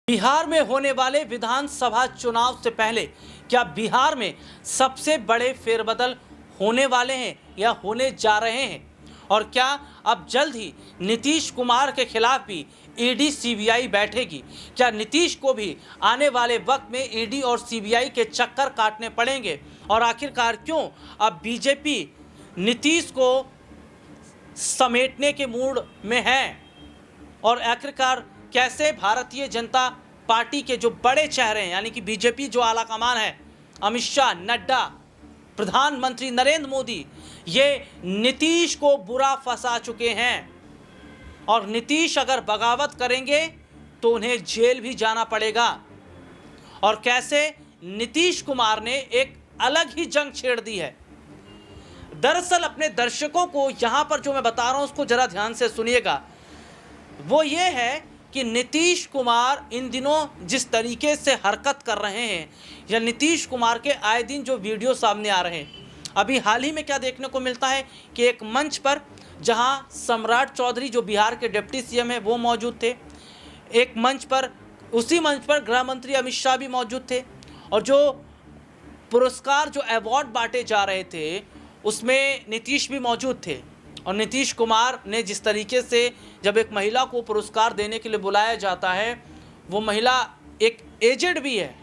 बिहार में होने वाले विधानसभा चुनाव से पहले क्या बिहार में सबसे बड़े फेरबदल होने वाले हैं या होने जा रहे हैं? और क्या अब जल्द ही नीतीश कुमार के खिलाफ भी ईडी सीबीआई बैठेगी? क्या नीतीश को भी आने वाले वक्त में ईडी और सीबीआई के चक्कर काटने पड़ेंगे? और आखिरकार क्यों अब बीजेपी नीतीश को समेटने के मूड में है? और आखिरकार कैसे भारतीय जनता पार्टी के जो बड़े चेहरे हैं यानी कि बीजेपी जो आला कमान है, अमित शाह, नड्डा, प्रधानमंत्री नरेंद्र मोदी, ये नीतीश को बुरा फंसा चुके हैं। और नीतीश अगर बगावत करेंगे तो उन्हें जेल भी जाना पड़ेगा। और कैसे नीतीश कुमार ने एक अलग ही जंग छेड़ दी है। दरअसल अपने दर्शकों को यहाँ पर जो मैं बता रहा हूँ उसको जरा ध्यान से सुनिएगा। वो ये है कि नीतीश कुमार इन दिनों जिस तरीके से हरकत कर रहे हैं या नीतीश कुमार के आए दिन जो वीडियो सामने आ रहे हैं, अभी हाल ही में क्या देखने को मिलता है कि एक मंच पर जहां सम्राट चौधरी जो बिहार के डिप्टी सीएम है वो मौजूद थे, एक मंच पर उसी मंच पर गृह मंत्री अमित शाह भी मौजूद थे, और जो पुरस्कार जो अवार्ड बांटे जा रहे थे उसमें नीतीश भी मौजूद थे। और नीतीश कुमार ने जिस तरीके से जब एक महिला को पुरस्कार देने के लिए बुलाया जाता है, वो महिला एक एजेड भी है,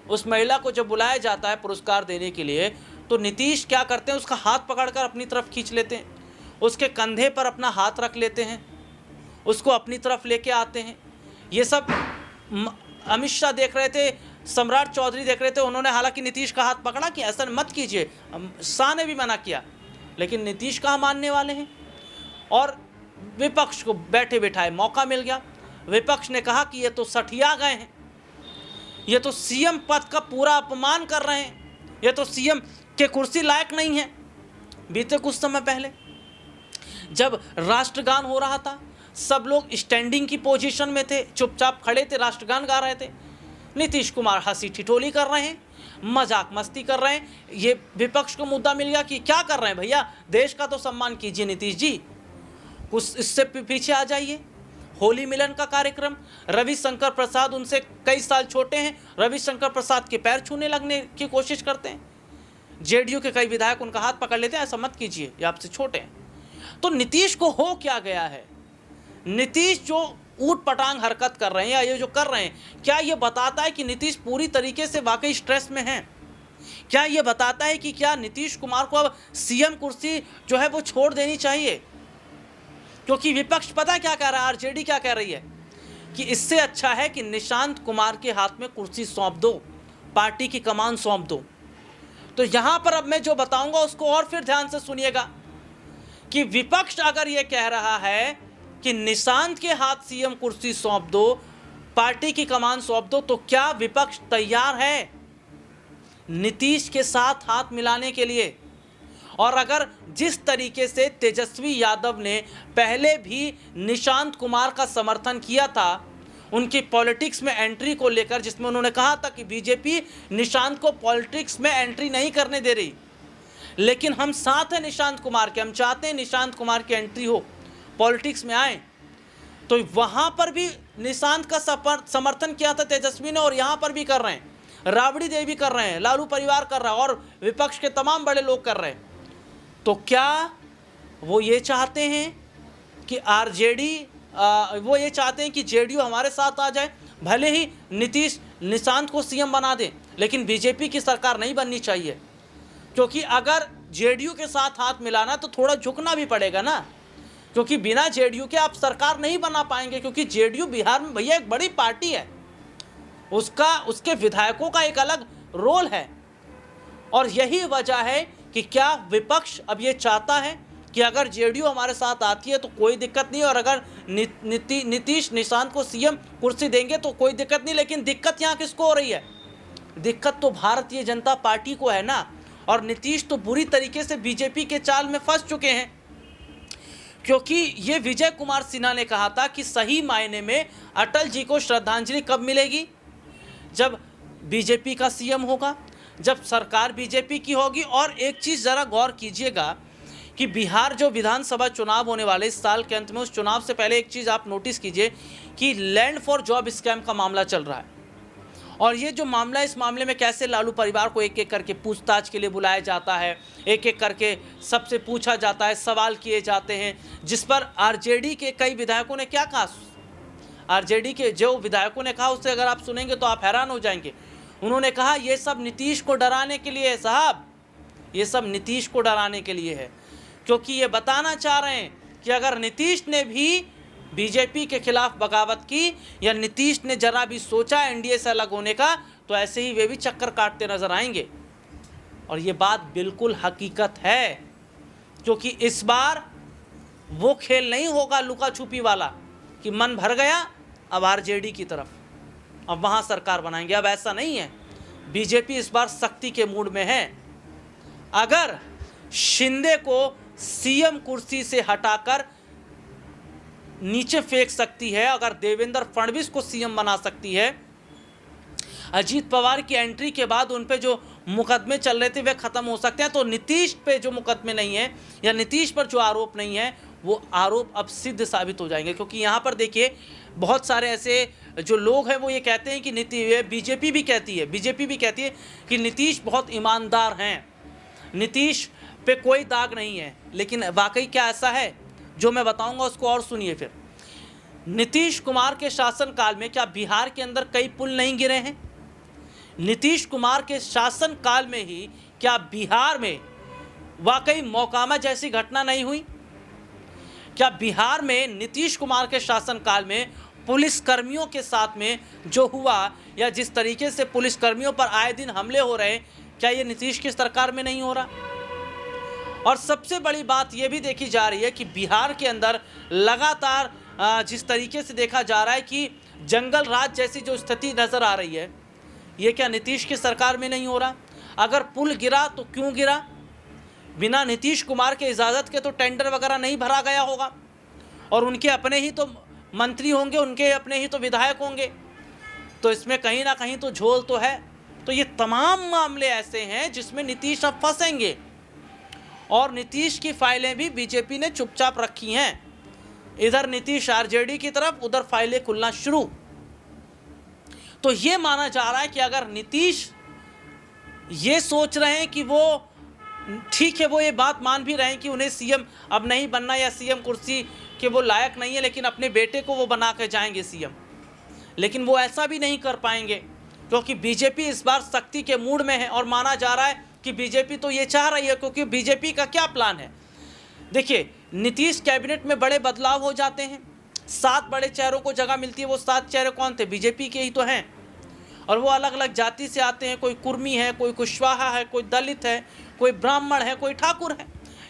उस महिला को जब बुलाया जाता है पुरस्कार देने के लिए तो नीतीश क्या करते हैं, उसका हाथ पकड़कर अपनी तरफ खींच लेते हैं, उसके कंधे पर अपना हाथ रख लेते हैं, उसको अपनी तरफ लेके आते हैं। ये सब अमित शाह देख रहे थे, सम्राट चौधरी देख रहे थे। उन्होंने हालांकि नीतीश का हाथ पकड़ा कि ऐसा मत कीजिए, शाह ने भी मना किया, लेकिन नीतीश कहाँ मानने वाले हैं। और विपक्ष को बैठे बिठाए मौका मिल गया। विपक्ष ने कहा कि ये तो सठिया गए हैं, ये तो सीएम पद का पूरा अपमान कर रहे हैं, ये तो सीएम के कुर्सी लायक नहीं है। बीते कुछ समय पहले जब राष्ट्रगान हो रहा था, सब लोग स्टैंडिंग की पोजीशन में थे, चुपचाप खड़े थे, राष्ट्रगान गा रहे थे। नीतीश कुमार हंसी ठिठोली कर रहे हैं, मजाक मस्ती कर रहे हैं। ये विपक्ष को मुद्दा मिल गया कि क्या कर रहे हैं भैया, देश का तो सम्मान कीजिए नीतीश जी, कुछ इससे पीछे आ जाइए। होली मिलन का कार्यक्रम, रविशंकर प्रसाद उनसे कई साल छोटे हैं, रविशंकर प्रसाद के पैर छूने लगने की कोशिश करते हैं। जेडीयू के कई विधायक उनका हाथ पकड़ लेते हैं, ऐसा मत कीजिए, ये आपसे छोटे हैं। तो नीतीश को हो क्या गया है? नीतीश जो ऊट पटांग हरकत कर रहे हैं या ये जो कर रहे हैं, क्या ये बताता है कि नीतीश पूरी तरीके से वाकई स्ट्रेस में हैं? क्या ये बताता है कि क्या नीतीश कुमार को अब सीएम कुर्सी जो है वो छोड़ देनी चाहिए? क्योंकि विपक्ष पता क्या कह रहा है, आरजेडी क्या कह रही है कि इससे अच्छा है कि निशांत कुमार के हाथ में कुर्सी सौंप दो, पार्टी की कमान सौंप दो। तो यहां पर अब मैं जो बताऊंगा उसको और फिर ध्यान से सुनिएगा कि विपक्ष अगर ये कह रहा है कि निशांत के हाथ सीएम कुर्सी सौंप दो, पार्टी की कमान सौंप दो, तो क्या विपक्ष तैयार है नीतीश के साथ हाथ मिलाने के लिए? और अगर जिस तरीके से तेजस्वी यादव ने पहले भी निशांत कुमार का समर्थन किया था उनकी पॉलिटिक्स में एंट्री को लेकर, जिसमें उन्होंने कहा था कि बीजेपी निशांत को पॉलिटिक्स में एंट्री नहीं करने दे रही, लेकिन हम साथ हैं निशांत कुमार के, हम चाहते हैं निशांत कुमार की एंट्री हो, पॉलिटिक्स में आए, तो वहां पर भी निशांत का समर्थन किया था तेजस्वी ने, और यहां पर भी कर रहे हैं, राबड़ी देवी कर रहे हैं, लालू परिवार कर रहा है, और विपक्ष के तमाम बड़े लोग कर रहे हैं। तो क्या वो ये चाहते हैं कि आरजेडी वो ये चाहते हैं कि जेडीयू हमारे साथ आ जाए? भले ही नीतीश निशांत को सीएम बना दें, लेकिन बीजेपी की सरकार नहीं बननी चाहिए, क्योंकि अगर जेडीयू के साथ हाथ मिलाना तो थोड़ा झुकना भी पड़ेगा ना, क्योंकि बिना जेडीयू के आप सरकार नहीं बना पाएंगे। क्योंकि जेडीयू बिहार में भैया एक बड़ी पार्टी है, उसके विधायकों का एक अलग रोल है। और यही वजह है कि क्या विपक्ष अब ये चाहता है कि अगर जेडीयू हमारे साथ आती है तो कोई दिक्कत नहीं, और अगर नीतीश निशांत को सीएम कुर्सी देंगे तो कोई दिक्कत नहीं। लेकिन दिक्कत यहाँ किसको हो रही है? दिक्कत तो भारतीय जनता पार्टी को है ना। और नीतीश तो बुरी तरीके से बीजेपी के चाल में फंस चुके हैं, क्योंकि ये विजय कुमार सिन्हा ने कहा था कि सही मायने में अटल जी को श्रद्धांजलि कब मिलेगी? जब बीजेपी का सीएम होगा, जब सरकार बीजेपी की होगी। और एक चीज़ ज़रा गौर कीजिएगा कि बिहार जो विधानसभा चुनाव होने वाले इस साल के अंत में, उस चुनाव से पहले एक चीज़ आप नोटिस कीजिए कि लैंड फॉर जॉब स्कैम का मामला चल रहा है। और ये जो मामला है, इस मामले में कैसे लालू परिवार को एक एक करके पूछताछ के लिए बुलाया जाता है, एक एक करके सबसे पूछा जाता है, सवाल किए जाते हैं, जिस पर आरजेडी के कई विधायकों ने क्या कहा। आरजेडी के जो विधायकों ने कहा उससे अगर आप सुनेंगे तो आप हैरान हो जाएंगे। उन्होंने कहा ये सब नीतीश को डराने के लिए है साहब, ये सब नीतीश को डराने के लिए है, क्योंकि ये बताना चाह रहे हैं कि अगर नीतीश ने भी बीजेपी के खिलाफ बगावत की या नीतीश ने जरा भी सोचा एनडीए से अलग होने का, तो ऐसे ही वे भी चक्कर काटते नजर आएंगे। और ये बात बिल्कुल हकीकत है, क्योंकि इस बार वो खेल नहीं होगा लुका छुपी वाला कि मन भर गया अब आरजेडी की तरफ, अब वहाँ सरकार बनाएंगे। अब ऐसा नहीं है, बीजेपी इस बार सख्ती के मूड में है। अगर शिंदे को सीएम कुर्सी से हटाकर नीचे फेंक सकती है, अगर देवेंद्र फडणवीस को सीएम बना सकती है, अजीत पवार की एंट्री के बाद उन पे जो मुकदमे चल रहे थे वे खत्म हो सकते हैं, तो नीतीश पे जो मुकदमे नहीं है या नीतीश पर जो आरोप नहीं है वो आरोप अब सिद्ध साबित हो जाएंगे। क्योंकि यहाँ पर देखिए बहुत सारे ऐसे जो लोग हैं वो ये कहते हैं कि बीजेपी भी कहती है कि नीतीश बहुत ईमानदार हैं, नीतीश पे कोई दाग नहीं है। लेकिन वाकई क्या ऐसा है? जो मैं बताऊंगा उसको और सुनिए फिर। नीतीश कुमार के शासनकाल में क्या बिहार के अंदर कई पुल नहीं गिरे हैं? नीतीश कुमार के शासनकाल में ही क्या बिहार में वाकई मोकामा जैसी घटना नहीं हुई? क्या बिहार में नीतीश कुमार के शासनकाल में पुलिस कर्मियों के साथ में जो हुआ या जिस तरीके से पुलिस कर्मियों पर आए दिन हमले हो रहे, क्या ये नीतीश की सरकार में नहीं हो रहा? और सबसे बड़ी बात ये भी देखी जा रही है कि बिहार के अंदर लगातार जिस तरीके से देखा जा रहा है कि जंगल राज जैसी जो स्थिति नज़र आ रही है, ये क्या नीतीश की सरकार में नहीं हो रहा? अगर पुल गिरा तो क्यों गिरा? बिना नीतीश कुमार के इजाज़त के तो टेंडर वगैरह नहीं भरा गया होगा, और उनके अपने ही तो मंत्री होंगे, उनके अपने ही तो विधायक होंगे, तो इसमें कहीं ना कहीं तो झोल तो है। तो ये तमाम मामले ऐसे हैं जिसमें नीतीश अब फंसेंगे, और नीतीश की फाइलें भी बीजेपी ने चुपचाप रखी हैं। इधर नीतीश आरजेडी की तरफ, उधर फाइलें खुलना शुरू। तो ये माना जा रहा है कि अगर नीतीश ये सोच रहे हैं कि वो ठीक है, वो ये बात मान भी रहे हैं कि उन्हें सीएम अब नहीं बनना या सीएम कुर्सी के वो लायक नहीं है, लेकिन अपने बेटे को वो बना के जाएंगे सीएम, लेकिन वो ऐसा भी नहीं कर पाएंगे क्योंकि बीजेपी इस बार सख्ती के मूड में है। और माना जा रहा है कि बीजेपी तो ये चाह रही है, क्योंकि बीजेपी का क्या प्लान है? देखिए, नीतीश कैबिनेट में बड़े बदलाव हो जाते हैं, 7 बड़े चेहरों को जगह मिलती है। वो 7 चेहरे कौन थे? बीजेपी के ही तो हैं, और वो अलग अलग जाति से आते हैं। कोई कुर्मी है, कोई कुशवाहा है, कोई दलित है, कोई ब्राह्मण है, कोई ठाकुर है।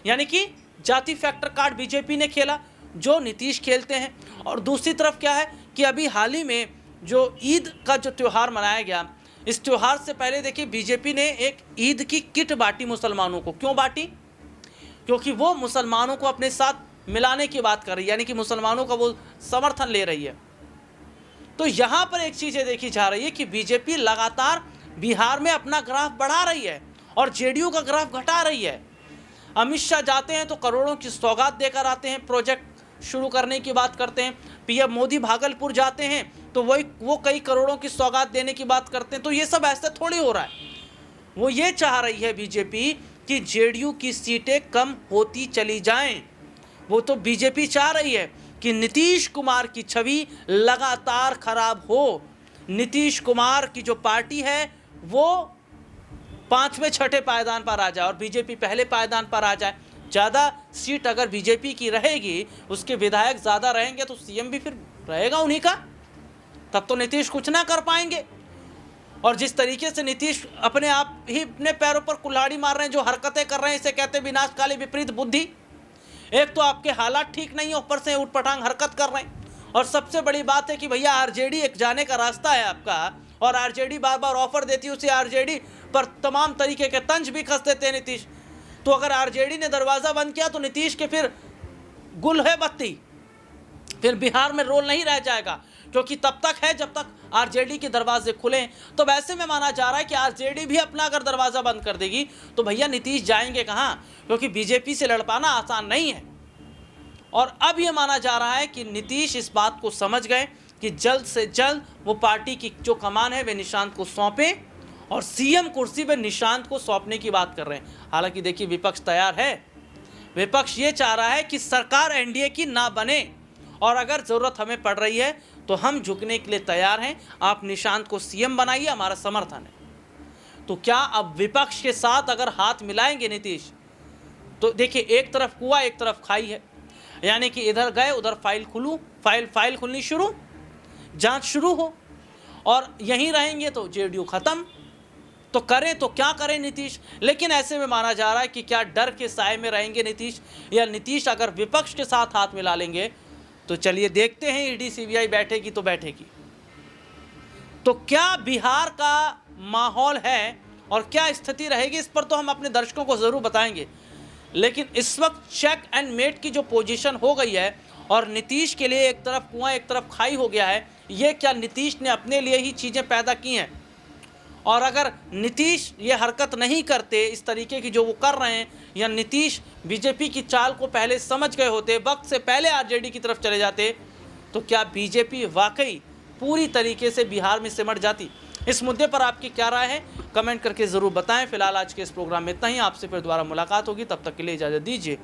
यानी कि जाति फैक्टर कार्ड बीजेपी ने खेला, जो नीतीश खेलते हैं। और दूसरी तरफ क्या है कि अभी हाल ही में जो ईद का जो त्यौहार मनाया गया, इस त्यौहार से पहले देखिए बीजेपी ने एक ईद की किट बांटी मुसलमानों को। क्यों बांटी? क्योंकि वो मुसलमानों को अपने साथ मिलाने की बात कर रही है, यानी कि मुसलमानों का वो समर्थन ले रही है। तो यहाँ पर एक चीज़ ये देखी जा रही है कि बीजेपी लगातार बिहार में अपना ग्राफ बढ़ा रही है और जेडीयू का ग्राफ घटा रही है। अमित शाह जाते हैं तो करोड़ों की सौगात देकर आते हैं, प्रोजेक्ट शुरू करने की बात करते हैं। पीएम मोदी भागलपुर जाते हैं तो वो कई करोड़ों की सौगात देने की बात करते हैं। तो ये सब ऐसे थोड़ी हो रहा है। वो ये चाह रही है बीजेपी कि जेडीयू की सीटें कम होती चली जाएं। वो तो बीजेपी चाह रही है कि नीतीश कुमार की छवि लगातार खराब हो, नीतीश कुमार की जो पार्टी है वो 5वें 6ठे पायदान पर आ जाए और बीजेपी पहले पायदान पर आ जाए। ज़्यादा सीट अगर बीजेपी की रहेगी, उसके विधायक ज़्यादा रहेंगे, तो सीएम भी फिर रहेगा उन्हीं का, तब तो नीतीश कुछ ना कर पाएंगे। और जिस तरीके से नीतीश अपने आप ही अपने पैरों पर कुल्हाड़ी मार रहे हैं, जो हरकतें कर रहे हैं, इसे कहते हैं विनाशकाली विपरीत बुद्धि। एक तो आपके हालात ठीक नहीं है, ऊपर से उठपटांग हरकत कर रहे हैं। और सबसे बड़ी बात है कि भैया आरजेडी एक जाने का रास्ता है आपका, और आरजेडी बार बार ऑफर देती है, उसी आरजेडी पर तमाम तरीके के तंज भी कस देते हैं नीतीश। तो अगर आरजेडी ने दरवाज़ा बंद किया तो नीतीश के फिर गुल है बत्ती, फिर बिहार में रोल नहीं रह जाएगा, क्योंकि तब तक है जब तक आरजेडी के दरवाजे खुलें। तो वैसे में माना जा रहा है कि आरजेडी भी अपना अगर दरवाज़ा बंद कर देगी तो भैया नीतीश जाएंगे कहाँ, क्योंकि बीजेपी से लड़ पाना आसान नहीं है। और अब ये माना जा रहा है कि नीतीश इस बात को समझ गए कि जल्द से जल्द वो पार्टी की जो कमान है वे निशांत को सौंपें और सीएम कुर्सी पे निशांत को सौंपने की बात कर रहे हैं। हालांकि देखिए विपक्ष तैयार है, विपक्ष ये चाह रहा है कि सरकार एनडीए की ना बने और अगर ज़रूरत हमें पड़ रही है तो हम झुकने के लिए तैयार हैं, आप निशांत को सीएम बनाइए, हमारा समर्थन है। तो क्या अब विपक्ष के साथ अगर हाथ मिलाएंगे नीतीश, तो देखिए एक तरफ कुआं एक तरफ खाई है, यानी कि इधर गए उधर फाइल खुलनी शुरू, जांच शुरू हो, और यहीं रहेंगे तो जेडीयू खत्म। तो करें तो क्या करें नीतीश। लेकिन ऐसे में माना जा रहा है कि क्या डर के साए में रहेंगे नीतीश, या नीतीश अगर विपक्ष के साथ हाथ मिला लेंगे तो चलिए देखते हैं ईडी सीबीआई बैठेगी तो बैठेगी। तो क्या बिहार का माहौल है और क्या स्थिति रहेगी, इस पर तो हम अपने दर्शकों को ज़रूर बताएंगे। लेकिन इस वक्त चेक एंड मेट की जो पोजीशन हो गई है और नीतीश के लिए एक तरफ कुआं एक तरफ खाई हो गया है, ये क्या नीतीश ने अपने लिए ही चीज़ें पैदा की हैं? और अगर नीतीश ये हरकत नहीं करते इस तरीके की जो वो कर रहे हैं, या नीतीश बीजेपी की चाल को पहले समझ गए होते, वक्त से पहले आरजेडी की तरफ चले जाते, तो क्या बीजेपी वाकई पूरी तरीके से बिहार में सिमट जाती? इस मुद्दे पर आपकी क्या राय है, कमेंट करके ज़रूर बताएं। फिलहाल आज के इस प्रोग्राम में इतना ही, आपसे फिर दोबारा मुलाकात होगी, तब तक के लिए इजाज़त दीजिए।